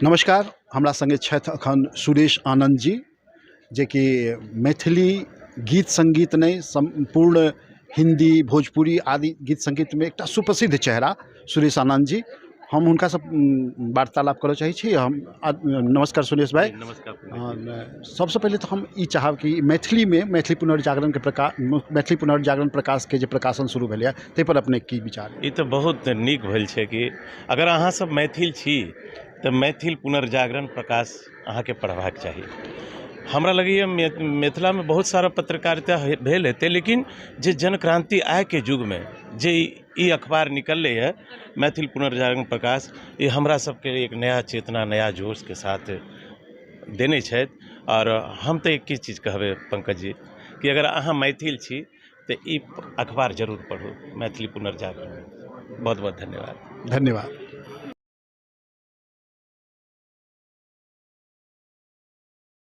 नमस्कार, हमरा संगे छथि अखन सुरेश आनंद जी, जे कि मैथिली गीत संगीत नहीं संपूर्ण हिंदी भोजपुरी आदि गीत संगीत में एकटा सुप्रसिद्ध चेहरा सुरेश आनंद जी। हम हुनका से वार्तालाप करऽ चाहै छी। नमस्कार सुरेश भाई। नमस्कार। सबसे पहले तो हम ई चाहब कि मैथिली में मैथिली पुनर्जागरण के मैथिली पुनर्जागरण प्रकाश के जे प्रकाशन शुरू भेलै ताहि पर अपने की विचार? ई तो बहुत नीक भेल छै कि अगर अहाँ सब मैथिल छी तो मैथिल पुनर्जागरण प्रकाश अहाँ के पढ़बाक चाही। हमरा लगैए मिथिला में बहुत सारा पत्रकारिता भेल हेतै, लेकिन जे जनक्रांति आय के युग में जे ई अखबार निकललै है मैथिल पुनर्जागरण प्रकाश, ये हमरा सबके एक नया चेतना नया जोश के साथ देने छथि। और हम तो एक ही चीज कहबै पंकज जी कि अगर अहाँ मैथिल छी तो ई अखबार जरूर पढ़ू, मैथिली पुनर्जागरण। बहुत बहुत धन्यवाद। धन्यवाद।